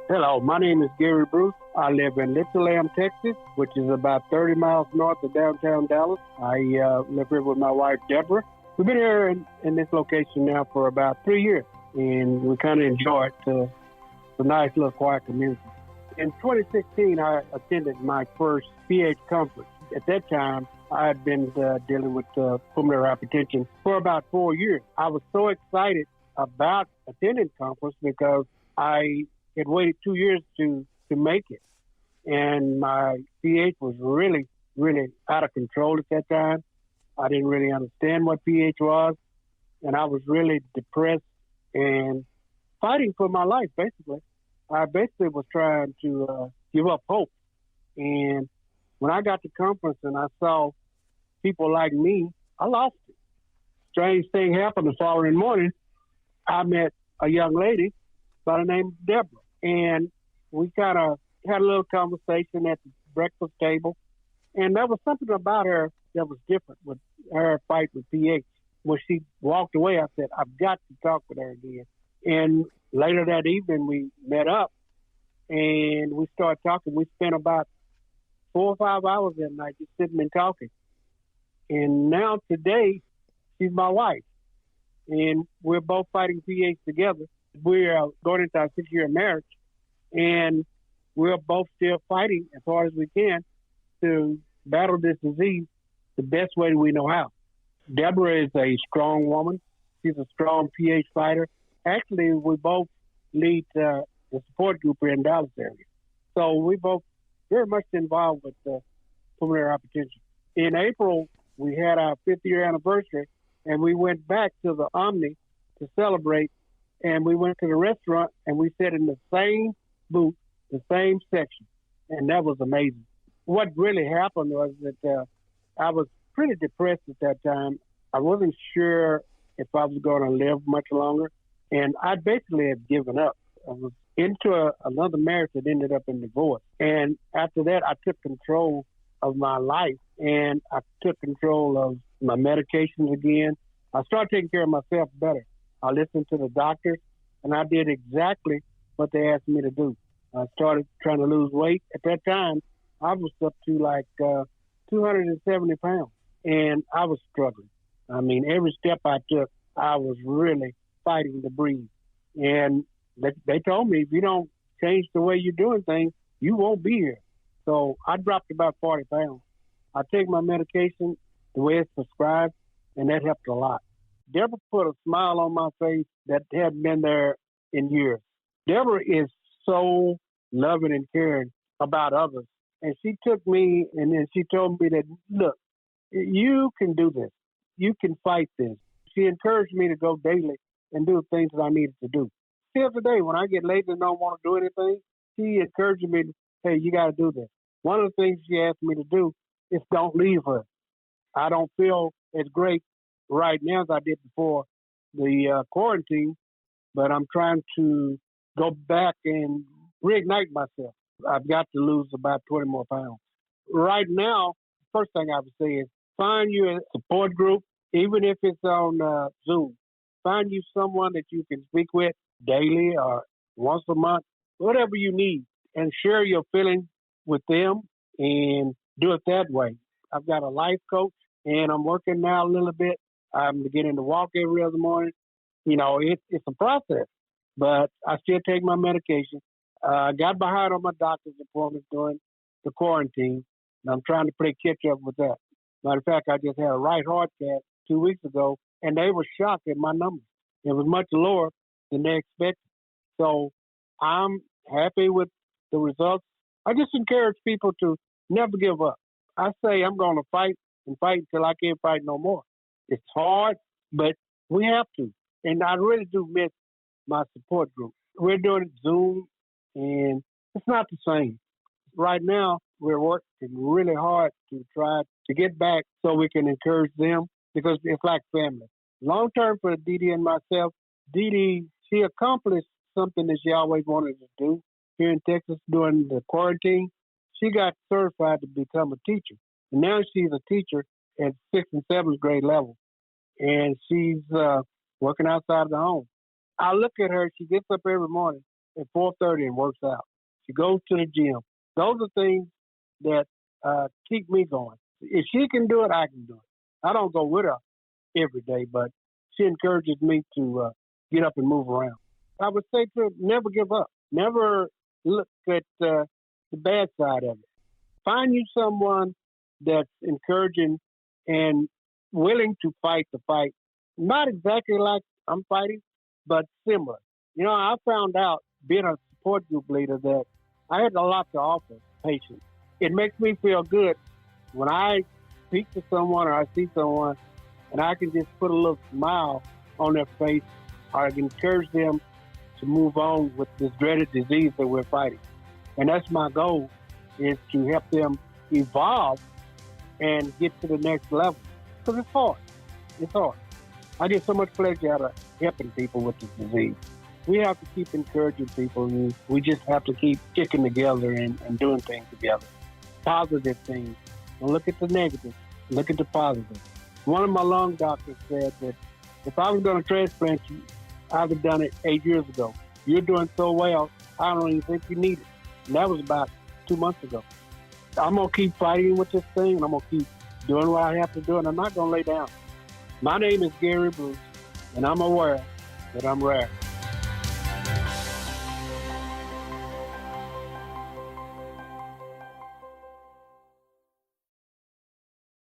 Hello, my name is Gary Bruce. I live in Little Lamb, Texas, which is about 30 miles north of downtown Dallas. I live here with my wife, Deborah. We've been here in this location now for about 3 years, and we kind of enjoy it. It's a nice little quiet community. In 2016, I attended my first PH conference. At that time, I had been dealing with pulmonary hypertension for about 4 years. I was so excited about attending conference because I had waited 2 years to make it. And my pH was really, really out of control at that time. I didn't really understand what pH was. And I was really depressed and fighting for my life, basically. I basically was trying to give up hope. And when I got to conference and I saw people like me, I lost it. Strange thing happened the following morning. I met a young lady by the name of Deborah. And we kind of had a little conversation at the breakfast table. And there was something about her that was different with her fight with pH. When she walked away, I said, I've got to talk with her again. And later that evening, we met up and we started talking. We spent about 4 or 5 hours that night just sitting and talking. And now today, she's my wife. And we're both fighting pH together. We're going into our 6-year marriage, and we're both still fighting as hard as we can to battle this disease the best way we know how. Deborah is a strong woman. She's a strong pH fighter. Actually, we both lead the support group here in Dallas area. So we both very much involved with pulmonary hypertension. In April, we had our 5th-year anniversary, and we went back to the Omni to celebrate. And we went to the restaurant, and we sat in the same booth, the same section, and that was amazing. What really happened was that I was pretty depressed at that time. I wasn't sure if I was going to live much longer, and I basically had given up. I was into another marriage that ended up in divorce. And after that, I took control of my life, and I took control of my medications again. I started taking care of myself better. I listened to the doctors, and I did exactly what they asked me to do. I started trying to lose weight. At that time, I was up to like 270 pounds, and I was struggling. I mean, every step I took, I was really fighting to breathe. And they told me, if you don't change the way you're doing things, you won't be here. So I dropped about 40 pounds. I take my medication the way it's prescribed, and that helped a lot. Deborah put a smile on my face that hadn't been there in years. Deborah is so loving and caring about others. And she took me and then she told me that, look, you can do this. You can fight this. She encouraged me to go daily and do the things that I needed to do. Still today, when I get lazy and don't want to do anything, she encouraged me, hey, you got to do this. One of the things she asked me to do is don't leave her. I don't feel as great right now as I did before the quarantine, but I'm trying to go back and reignite myself. I've got to lose about 20 more pounds. Right now, first thing I would say is find you a support group, even if it's on Zoom. Find you someone that you can speak with daily or once a month, whatever you need, and share your feelings with them and do it that way. I've got a life coach, and I'm working now a little bit. I'm beginning to walk every other morning. You know, it's a process, but I still take my medication. I got behind on my doctor's appointments during the quarantine, and I'm trying to play catch up with that. Matter of fact, I just had a right heart cath 2 weeks ago, and they were shocked at my numbers. It was much lower than they expected. So I'm happy with the results. I just encourage people to never give up. I say I'm going to fight and fight until I can't fight no more. It's hard, but we have to. And I really do miss my support group. We're doing Zoom, and it's not the same. Right now, we're working really hard to try to get back so we can encourage them because it's like family. Long term for Dee Dee and myself, Dee Dee, she accomplished something that she always wanted to do here in Texas during the quarantine. She got certified to become a teacher. And now she's a teacher at 6th and 7th grade level. And she's working outside the home. I look at her, she gets up every morning at 4:30 and works out. She goes to the gym. Those are things that keep me going. If she can do it, I can do it. I don't go with her every day, but she encourages me to get up and move around. I would say to her, never give up. Never look at the bad side of it. Find you someone that's encouraging and willing to fight the fight. Not exactly like I'm fighting, but similar. I found out being a support group leader that I had a lot to offer patients. It makes me feel good when I speak to someone or I see someone and I can just put a little smile on their face or I can encourage them to move on with this dreaded disease that we're fighting. And that's my goal, is to help them evolve and get to the next level. Because it's hard. It's hard. I get so much pleasure out of helping people with this disease. We have to keep encouraging people. And we just have to keep sticking together and doing things together. Positive things. Don't look at the negative. Look at the positive. One of my lung doctors said that if I was going to transplant you, I'd have done it 8 years ago. You're doing so well, I don't even think you need it. And that was about 2 months ago. I'm going to keep fighting with this thing, and I'm going to keep doing what I have to do, and I'm not going to lay down. My name is Gary Bruce, and I'm aware that I'm rare.